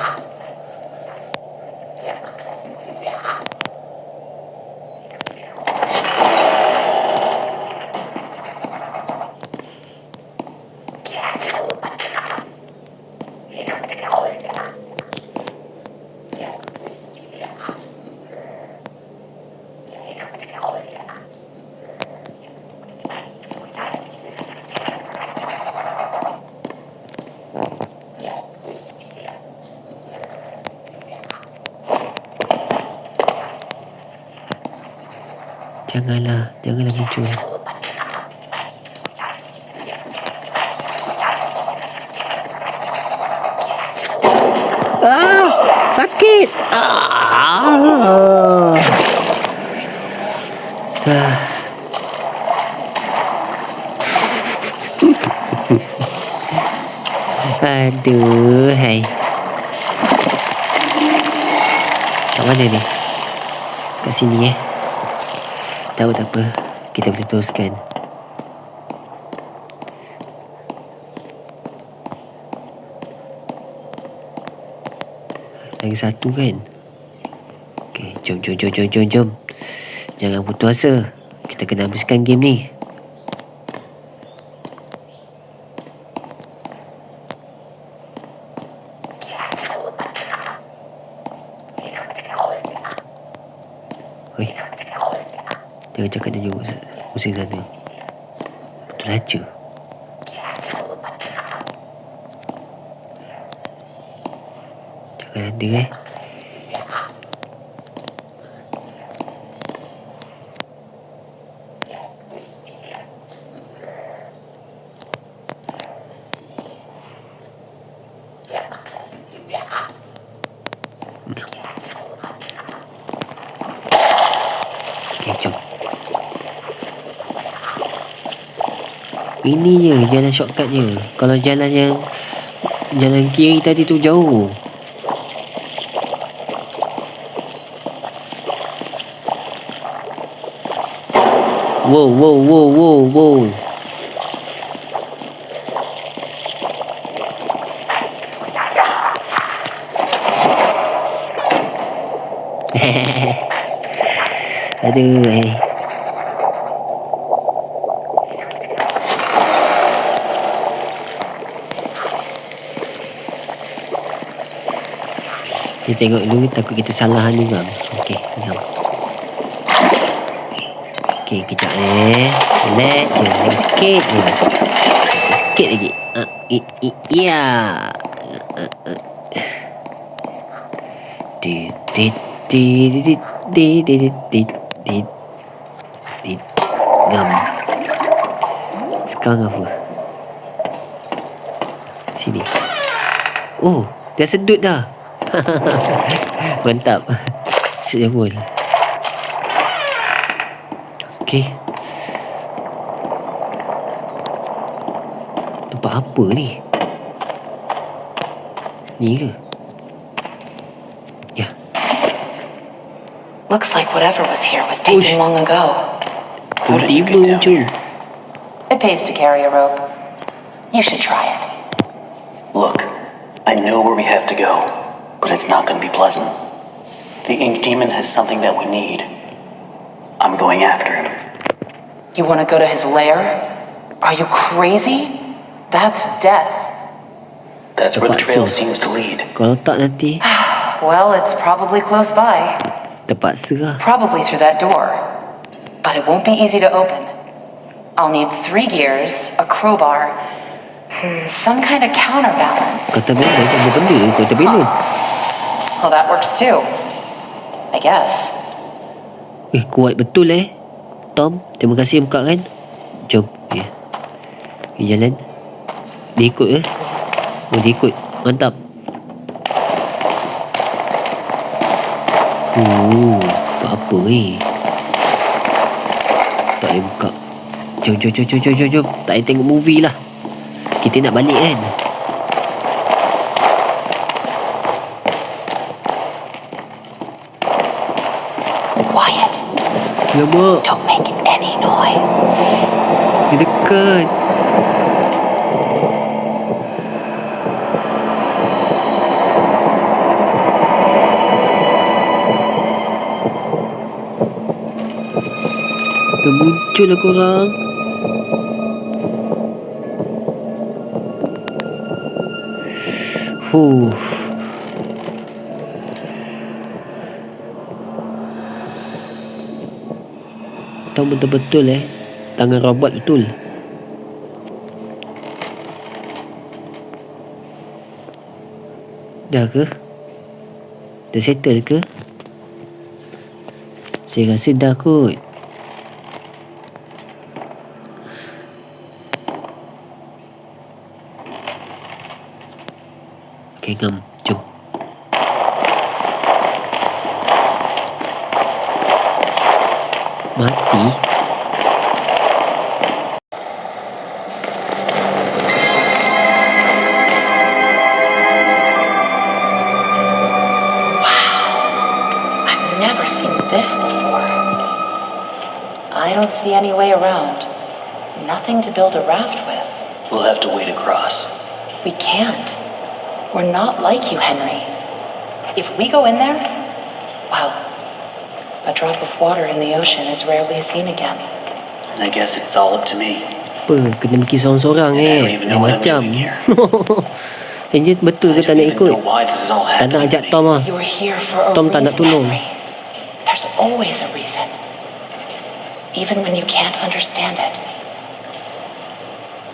Speaker 1: Janganlah muncul. Ah, sakit. Aduh, hai. Kat mana ni? Kat sini tak apa. Kita boleh teruskan. Lagi satu kan? Okay, jom. Jangan putus asa. Kita kena habiskan game ni. Oi. Jangan cakap dia juga pusing sana. Betul aja. Jangan ada Okay, jom. Ini je jalan shortcutnya. Kalau jalan kiri tadi tu jauh. Wow. Aduh, Kita tengok dulu, takut kita salah ni kan. Okey, jom. Okey, kejap relax je, lagi sikit je. Sikit lagi. Ya. Ngam. Sekarang apa? Sini. Oh, dah sedut dah. Mantap. Sedap pun. Okey. Tempat apa ni? Ni ke? Ya.
Speaker 3: Looks like whatever was here was taken long ago.
Speaker 1: Tiba-tiba muncul.
Speaker 3: It pays to carry a rope. You should try it.
Speaker 2: Look, I know where we have to go, but it's not going to be pleasant. The Ink Demon has something that we need. I'm going after him.
Speaker 3: You want to go to his lair? Are you crazy? That's death.
Speaker 2: That's where the trail
Speaker 1: Terpaksa.
Speaker 2: seems to lead.
Speaker 1: Kalau tak nanti
Speaker 3: Well, it's probably close by.
Speaker 1: terpaksa lah.
Speaker 3: Probably through that door. But it won't be easy to open. I'll need 3 gears, a crowbar, some kind of counterbalance.
Speaker 1: Kata benda ada benda kata benda.
Speaker 3: Well, that works too. I guess.
Speaker 1: Kuat betul Tom, terima kasih buka kan. Jom. Okay. Jalan. Dia ikut ke? Oh, dia ikut. Mantap. Apa tak boleh buka. Jom. Tak boleh tengok movie lah. Kita nak balik kan.
Speaker 3: Quiet.
Speaker 1: Lama.
Speaker 3: Don't make any noise.
Speaker 1: Dia dekat. Dah muncul lah korang. Tahu betul-betul tangan robot betul. Dah ke? Dah settle ke? Saya rasa dah kot. Okay, jom. Mati?
Speaker 3: I've never seen this before. I don't see any way around. Nothing to build a raft with.
Speaker 2: We'll have to wade across.
Speaker 3: We can't. We're not like you, Henry. If we go in there, well, a drop of water in the ocean is rarely seen again.
Speaker 2: And I guess it's all up to me.
Speaker 1: Apa? Kena pergi seorang-seorang macam. Angel betul ke tak nak ikut? Tak nak ajak Tom lah.
Speaker 3: You were here for a
Speaker 1: Tom tak nak
Speaker 3: reason,
Speaker 1: tolong.
Speaker 3: Henry. There's always a reason. Even when you can't understand it.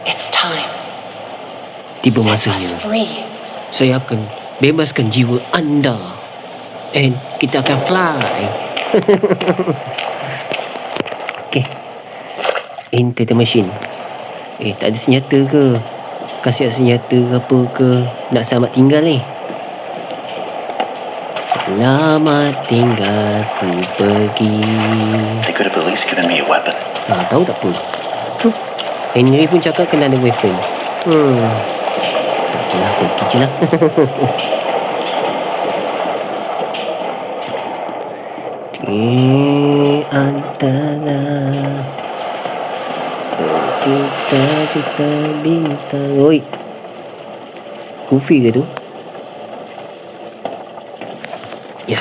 Speaker 3: It's time.
Speaker 1: Tiba
Speaker 3: Set
Speaker 1: masanya.
Speaker 3: us free.
Speaker 1: Saya akan bebaskan jiwa anda. And kita akan fly. Okay. Enter the machine. Tak ada senjata ke? Kasih senjata ke apa ke? Nak selamat tinggal Selamat tinggal ku pergi.
Speaker 2: They could have at least given me a weapon.
Speaker 1: Tahu tak apa. Henry pun cakap kena ada weapon. Tak apalah, pergi je lah. Di antara berjuta-juta bintang. Oi, Goofy ke tu? Ya.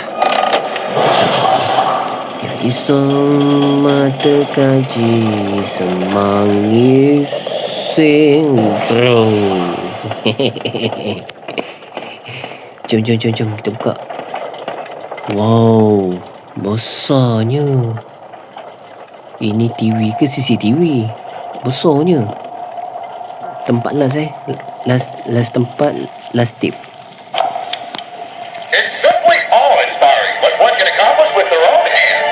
Speaker 1: Ya, isong mata kaji semangi sing drone. Jom kita buka. Wow, besarnya. Ini TV ke CCTV? Besarnya. Tempat last last tempat, last tip.
Speaker 5: It's simply awe-inspiring what one can accomplish with their own hands.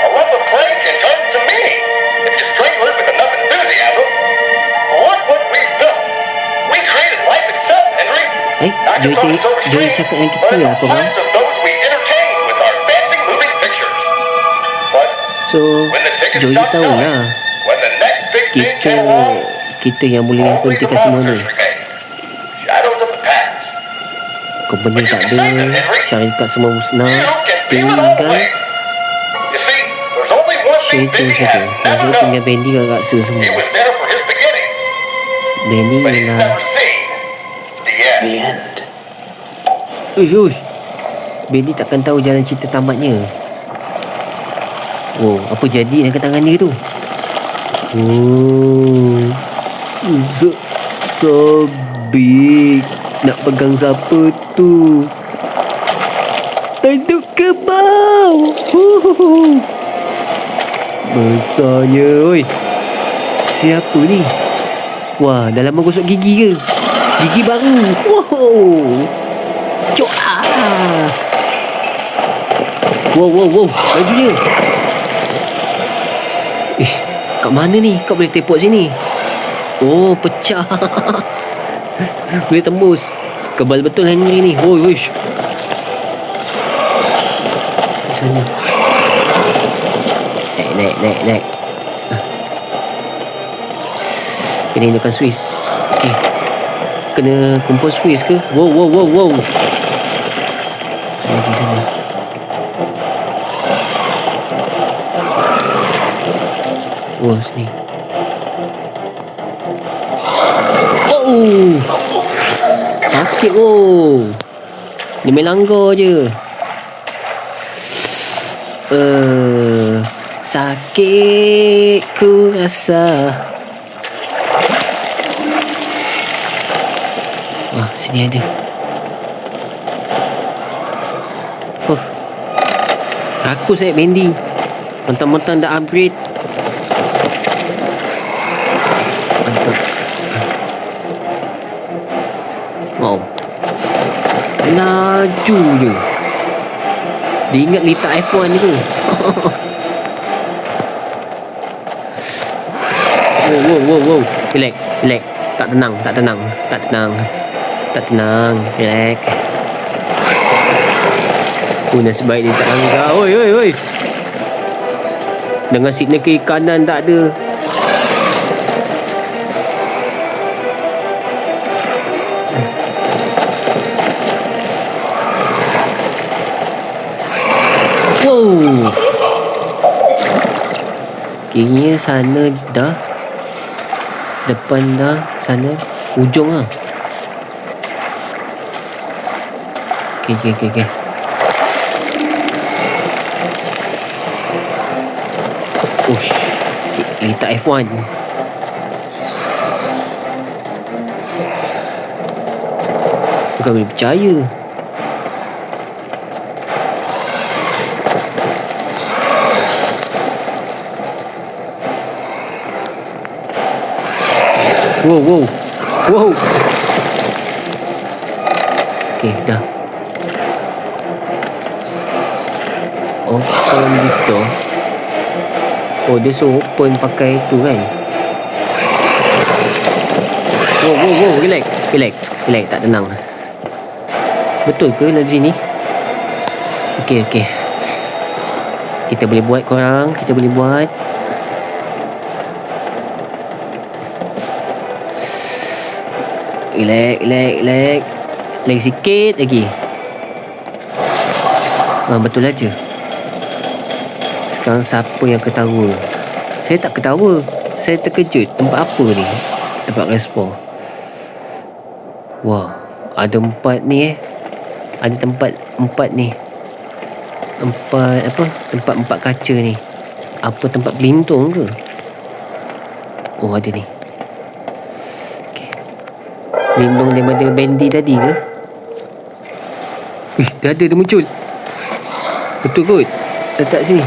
Speaker 5: A lump of clay can turn to meaning if you strangle it with enough enthusiasm. Look what we've built. We created life itself, Henry. Not just on the silver
Speaker 1: Joy
Speaker 5: screen,
Speaker 1: cakap yang
Speaker 5: but
Speaker 1: kita
Speaker 5: in
Speaker 1: lah
Speaker 5: the
Speaker 1: korang.
Speaker 5: lives of those we entertain with our fancy moving pictures. But
Speaker 1: So
Speaker 5: when the tickets
Speaker 1: Joy
Speaker 5: stopped
Speaker 1: tahu
Speaker 5: selling,
Speaker 1: lah
Speaker 5: when the next big thing came along,
Speaker 1: kita yang boleh
Speaker 5: only the
Speaker 1: hentikan semua ni.
Speaker 5: monsters remained. Shadows of the past.
Speaker 1: Company tak ada, syarikat semua musnah,
Speaker 5: You can feel it all
Speaker 1: tinggal
Speaker 5: away. You see, there's only one thing
Speaker 1: Syaitan
Speaker 5: Bendy
Speaker 1: saja.
Speaker 5: has never
Speaker 1: Maksudnya
Speaker 5: known.
Speaker 1: tinggal Bendy kat raksa semua.
Speaker 5: He was there for his beginning,
Speaker 1: Bendy
Speaker 5: but he's
Speaker 1: ialah
Speaker 5: never seen the end.
Speaker 2: The end.
Speaker 1: Uish. Bendy takkan tahu jalan cerita tamatnya. Oh, apa jadi dengan tangan dia tu? Oh, Sobik. Nak pegang siapa tu? Tanduk kebau. Besarnya, oi. Siapa ni? Wah, dah lama gosok gigi ke? Gigi baru. Wow. Cok ah. Wow. Bajunya. Kat mana ni? Kau boleh tepuk sini. Oh, pecah. Boleh tembus. Kebal betul Henry ni. Wish. Sana. Naik. Kena hidupkan Swiss. Okay. Kena kumpul Swiss ke? Wow. Lagi sana. Oh, sini. Oh, sakit Dia main langgar je. Sakit ku rasa. Wah, sini ada. Aku saya Bendy. Mentang-mentang dah upgrade. Mantap. Wow. Laju je. Dia ingat Lita F1 ke? Wow. Relax. Tak tenang. Relax. Nasib baik dia tak langgar. Oi. Dengan signal kiri kanan tak ada. Wow. Kirinya sana dah. Depan dah. Sana. Ujung lah. Okay. Ush. Lita F1. Bukan boleh percaya. Wow. Okay, dah. Open this door. Oh, dia suruh open pakai tu kan. Wow. Relax. Tak tenang. Betul ke dari sini? Okay. Kita boleh buat korang. Relax. Lagi sikit lagi. Betul aja. Sekarang siapa yang ketawa? Saya tak ketawa. Saya terkejut. Tempat apa ni? Tempat respon. Wah, ada 4 ni Ada tempat 4 ni. Tempat 4 kaca ni. Apa tempat pelintong ke? Oh, ada ni. Okay. Pelintong daripada Bendy tadi ke? Dah ada, dia muncul. Betul kot. Letak sini.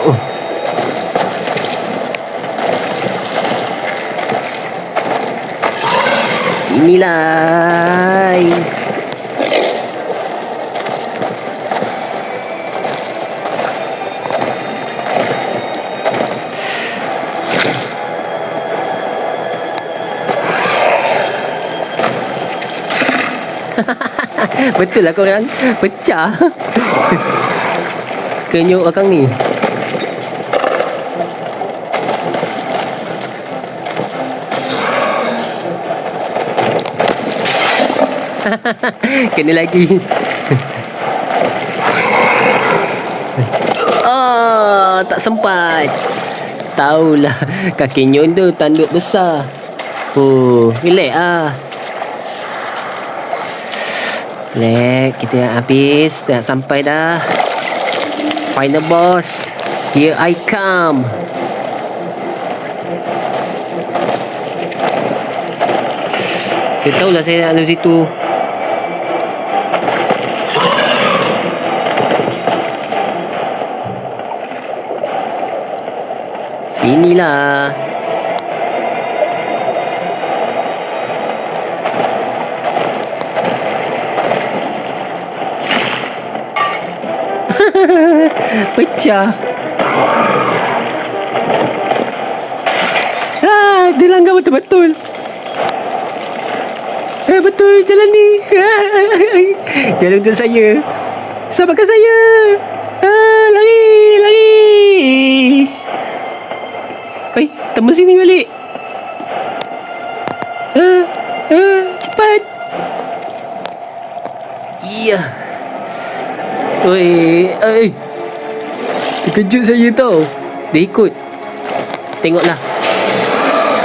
Speaker 1: Oh. Sinilah. Betul lah korang. Pecah. Kenyuk belakang ni. Kena lagi. Oh, tak sempat. Taulah kaki nyun tu tanduk besar. Oh, relax ah. Lek, kita habis. Dah sampai dah. Final boss. Here I come. Dia tahulah saya nak lalu situ. Sinilah. Pecah. Dia langgar betul-betul. Betul jalan ni. Jalan untuk saya. Selamatkan saya. Lari, lari. Tembus sini balik. Cepat. Iya. Terkejut saya tau. Dia ikut. Tengoklah.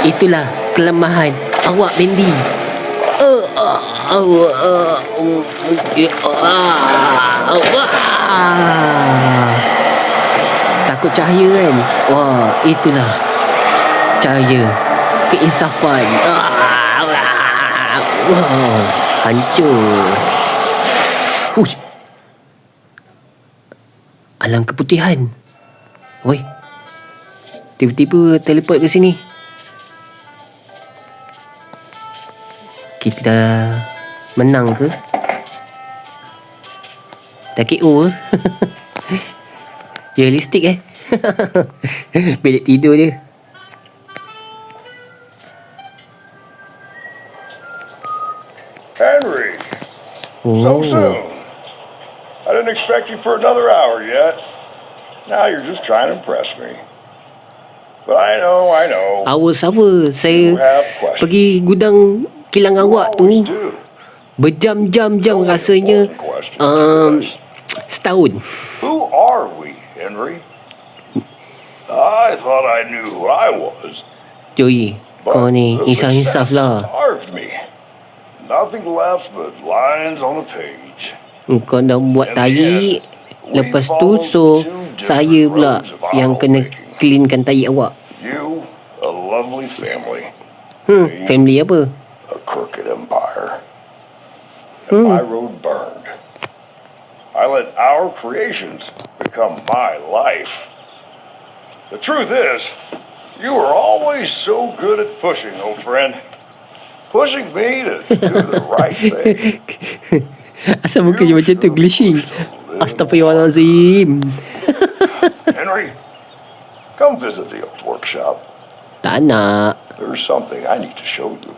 Speaker 1: Itulah kelemahan awak, Bendy. Takut cahaya kan? Wah, itulah cahaya keinsafan. Wow, hancur. Hush. Alang keputihan. Oi. Tiba-tiba teleport ke sini. Kita dah menang ke? Dah KO ke? Realistik Bilik tidur dia.
Speaker 7: Henry, so soon. I didn't expect you for another hour yet. Now you're just trying to impress me. But I know.
Speaker 1: Awas. Saya pergi gudang kilang awak tu berjam-jam rasanya. Setahun.
Speaker 7: Who are we, Henry? I thought I knew who I was.
Speaker 1: Joey, kau ni insaf-insaf lah.
Speaker 7: Starved me. Nothing left but lines on the page.
Speaker 1: Kau dah buat tahi. Lepas tu saya pula yang kena cleankan tahi awak.
Speaker 7: You, a lovely family.
Speaker 1: Family apa?
Speaker 7: A crooked empire. And my road burned. I let our creations become my life. The truth is, you were always so good at pushing, old friend. Pushing me to do the right thing.
Speaker 1: Asal muka dia macam tu, glitching. Astaghfirullahalazim.
Speaker 7: Henry, come visit the old workshop.
Speaker 1: Tak nak.
Speaker 7: There's something I need to show you.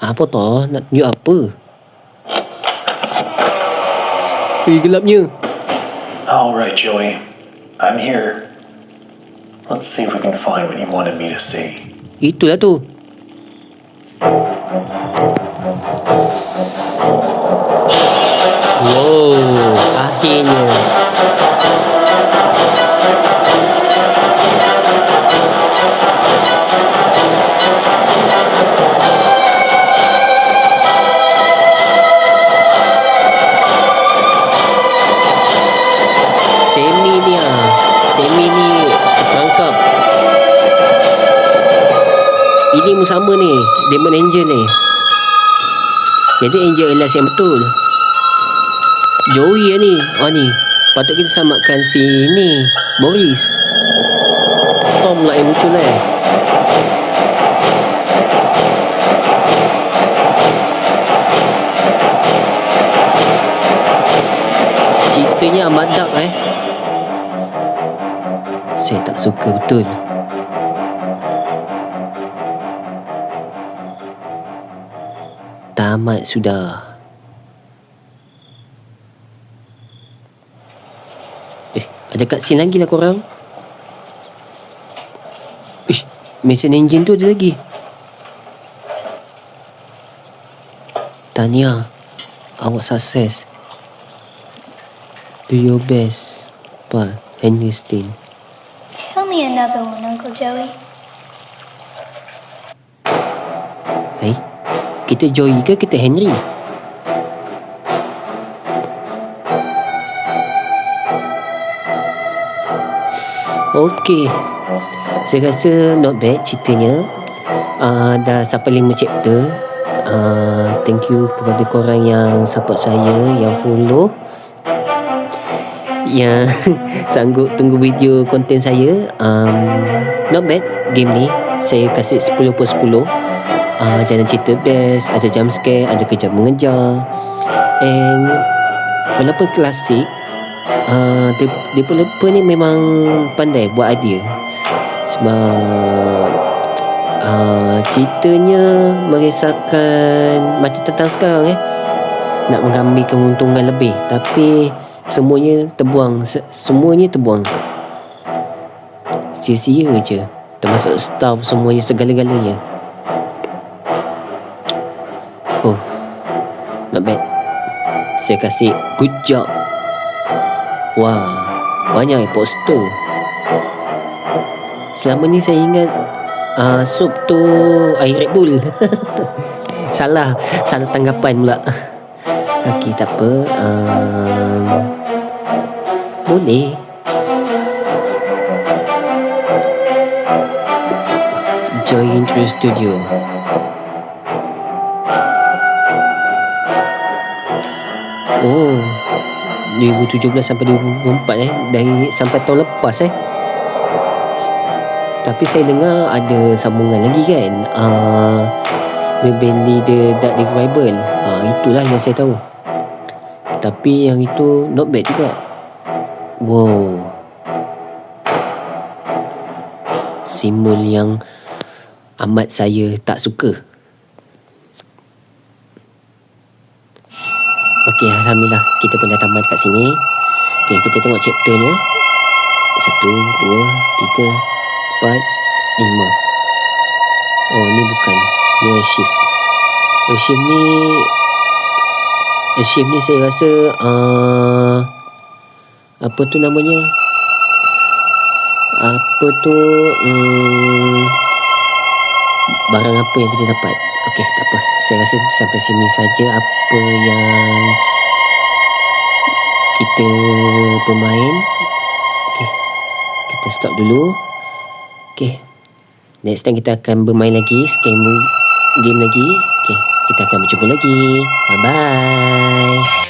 Speaker 1: Apa toh? Nak tunjuk apa? Gelapnya.
Speaker 2: All right, Joey. I'm here. Let's see if we can find what you wanted me to see.
Speaker 1: Itulah tu. Wow, akhirnya. Semi ni terperangkap. Ini sama ni, Demon Angel ni. Jadi Angel Elias yang betul. Joey ni. Ni patut kita samakan si ni, Boris. Tom lah yang muncul Ceritanya amat dark Saya tak suka betul. Tamat sudah. Ada cutscene lagi lah korang. Mission engine tu ada lagi. Tanya, awak sukses. Do your best. Pa, Henry Stein.
Speaker 8: Tell me another one, Uncle Joey.
Speaker 1: Kita Joey ke kita Henry? Okey, saya rasa not bad ceritanya. Dah sampai 5 chapter. Thank you kepada korang yang support saya, yang follow, yang sanggup tunggu video konten saya. Not bad game ni. Saya kasih 10/10. Jalan cerita best, ada jump scare, ada kejar mengejar. And walaupun klasik, developer ni memang pandai buat idea. Sebab ceritanya merisaukan macam tentang sekarang nak mengambil keuntungan lebih, tapi semuanya terbuang. Semuanya terbuang sia-sia je, termasuk staff semuanya, segala-galanya. Oh, not bad. Saya kasih good job. Wah, banyak poster. Selama ni saya ingat sup tu air Red Bull. Salah tanggapan pula. Okey, tak apa. Boleh. Joy Intro Studio. Oh, 2017 sampai 2024 dari sampai tahun lepas Tapi saya dengar ada sambungan lagi kan. The Band Leader Dark Revival. Itulah yang saya tahu. Tapi yang itu not bad juga. Wow, simbol yang amat saya tak suka. Okey, alhamdulillah kita pun dah tamat kat sini. Okey, kita tengok chapternya. 1, 2, 3, 4, 5. Oh, ni bukan. Ni shift. Shift ni saya rasa apa tu namanya? Apa tu barang apa yang kita dapat. Okey, tak apa. Saya rasa sampai sini saja apa yang kita bermain. Okey, kita stop dulu. Okey, next time kita akan bermain lagi, game lagi. Okey, kita akan berjumpa lagi. Bye bye.